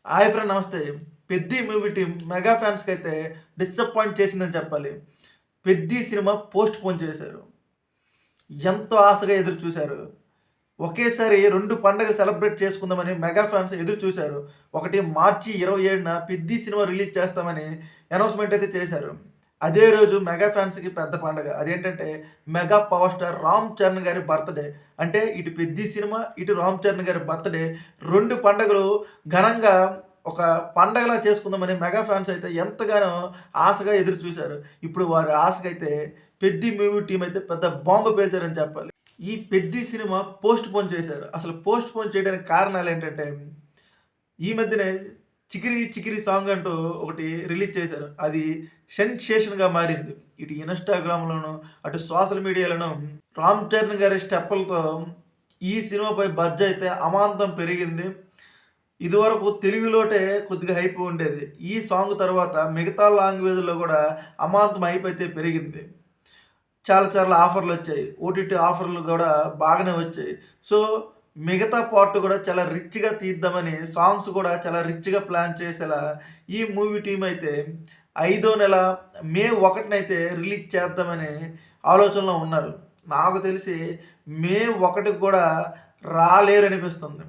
Hi friend నమస్తే. 'Peddi' movie team mega ఫ్యాన్స్‌కైతే disappoint చేసిందని చెప్పాలి. 'పెద్ది' సినిమా పోస్ట్‌పోన్ చేశారు. ఎంతో ఆశగా ఎదురు చూశారు. ఒకేసారి 2 పండుగలు సెలబ్రేట్ చేసుకుందామని మెగా ఫ్యాన్స్ ఎదురు చూశారు. ఒకటి మార్చి 27న 'పెద్ది' సినిమా రిలీజ్ చేస్తామని అనౌన్స్‌మెంట్ అయితే చేశారు. అదే రోజు మెగా ఫ్యాన్స్‌కి పెద్ద పండగ. అదేంటంటే mega power star 'Ram Charan' గారి బర్త్‌డే. అంటే ఇటు 'పెద్ది' సినిమా, ఇటు 'రామ్ చరణ్' గారి బర్త్‌డే 2 పండుగలు ఘనంగా ఒక పండగలా చేసుకుందామని మెగా ఫ్యాన్స్ అయితే ఎంతగానో ఆశగా ఎదురు చూశారు. ఇప్పుడు వారి ఆశకైతే 'పెద్ది' మూవీ టీమ్ అయితే పెద్ద బాంబు పేల్చారని చెప్పాలి. ఈ 'పెద్ది' సినిమా పోస్ట్‌పోన్ చేశారు. అసలు పోస్ట్‌పోన్ చేయడానికి కారణాలేంటంటే, ఈ మధ్యనే 'చికిరి చికిరి' సాంగ్ అంటూ ఒకటి రిలీజ్ చేశారు. అది సెన్సేషన్‌గా మారింది. ఇటు ఇన్‌స్టాగ్రామ్‌లోను, అటు సోషల్ మీడియాలోను 'రామ్ చరణ్' గారి స్టెప్పులతో ఈ సినిమాపై బజ్ అయితే అమాంతం పెరిగింది. ఇదివరకు తెలుగులోటే కొద్దిగా హైప్ ఉండేది. ఈ సాంగ్ తర్వాత మిగతా లాంగ్వేజ్‌లో గూడా అమాంతం హైప్ అయితే పెరిగింది. చాలా చాలా ఆఫర్‌లొచ్చాయి. ఓటీటీ ఆఫర్‌లు గూడా బాగానే వచ్చాయి. సో, మిగతా పార్ట్ గూడా చాలా రిచ్‌గా తీద్దామని సాంగ్స్ గూడా చాలా రిచ్‌గా ప్లాన్ చేసేలా ఈ మూవీ టీమ్ అయితే ఐదో నెల మే 1నైతే రిలీజ్ చేద్దామని ఆలోచనలో ఉన్నారు. నాకు తెలిసి మే 1కి కూడా రాలేరనిపిస్తుంది.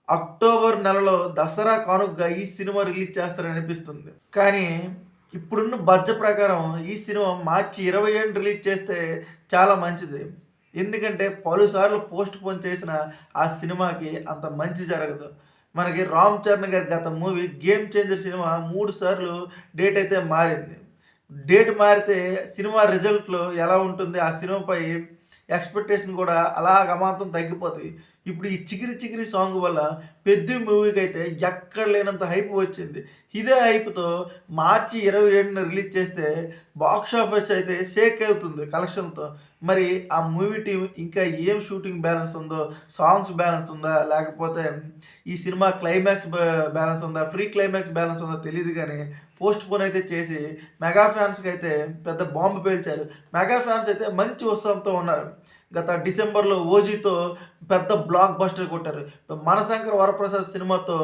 అక్టోబర్ నెలలో దసరా కానుకగా ఈ సినిమా రిలీజ్ చేస్తారని అనిపిస్తుంది. కానీ ఇప్పుడున్న బడ్జెట్ ప్రకారం ఈ సినిమా మార్చి 27న రిలీజ్ చేస్తే చాలా మంచిది. ఎందుకంటే పలుసార్లు పోస్ట్‌పోన్ చేసిన ఆ సినిమాకి అంత మంచి జరగదు. మనకి 'రామ్ చరణ్' గారి గత మూవీ 'గేమ్ చేంజర్' సినిమా 3 సార్లు డేట్ అయితే మారింది. డేట్ మారితే సినిమా రిజల్ట్‌లో ఎలా ఉంటుంది? ఆ సినిమాపై ఎక్స్‌పెక్టేషన్ కూడా అలాగ అమాంతం తగ్గిపోతాయి. ఇప్పుడు ఈ 'చికిరి చికిరి' సాంగ్ వల్ల 'పెద్ది' మూవీకైతే ఎక్కడ లేనంత హైప్ వచ్చింది. ఇదే హైప్‌తో మార్చి 27న రిలీజ్ చేస్తే బాక్స్ ఆఫీస్ అయితే షేక్ అవుతుంది కలెక్షన్‌తో. మరి ఆ మూవీ టీమ్ ఇంకా ఏం షూటింగ్ బ్యాలెన్స్ ఉందో, సాంగ్స్ బ్యాలెన్స్ ఉందా? లేకపోతే ఈ సినిమా క్లైమాక్స్ బ్యాలెన్స్ ఉందా? ప్రీ క్లైమాక్స్ బ్యాలెన్స్ ఉందా తెలీదు గానీ పోస్ట్‌పోన్ అయితే చేసి మెగా ఫ్యాన్స్‌కైతే పెద్ద బాంబ్ పేల్చారు. మెగా ఫ్యాన్స్ అయితే మంచి ఉత్సాహంతో ఉన్నారు. గత డిసెంబర్‌లో 'ఓజీతో' పెద్ద బ్లాక్ బస్టర్ కొట్టారు. 'మనశంకర వరప్రసాద్' సినిమాతో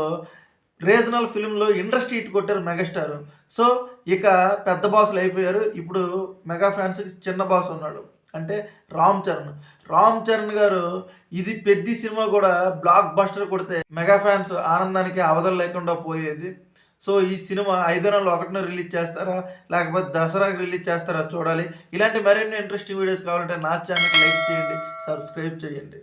రీజనల్ ఫిల్మ్‌లో ఇండస్ట్రీ హిట్ కొట్టారు మెగాస్టార్. సో, ఇక పెద్ద బాసులు అయిపోయారు. ఇప్పుడు మెగా ఫ్యాన్స్‌కి చిన్న బాస్ ఉన్నాడు. అంటే 'రామ్ చరణ్'. 'రామ్ చరణ్' గారు ఇది 'పెద్ది' సినిమా కూడా బ్లాక్ బస్టర్ కొడితే మెగా ఫ్యాన్స్ ఆనందానికి అవధులు లేకుండా పోయేది. సో, ఈ సినిమా ఐదో నెల 1న రిలీజ్ చేస్తారా? లేకపోతే దసరాకి రిలీజ్ చేస్తారా చూడాలి. ఇలాంటి మరిన్ని ఇంట్రెస్టింగ్ వీడియోస్ కావాలంటే నా ఛానల్‌కి లైక్ చేయండి, సబ్స్క్రైబ్ చేయండి.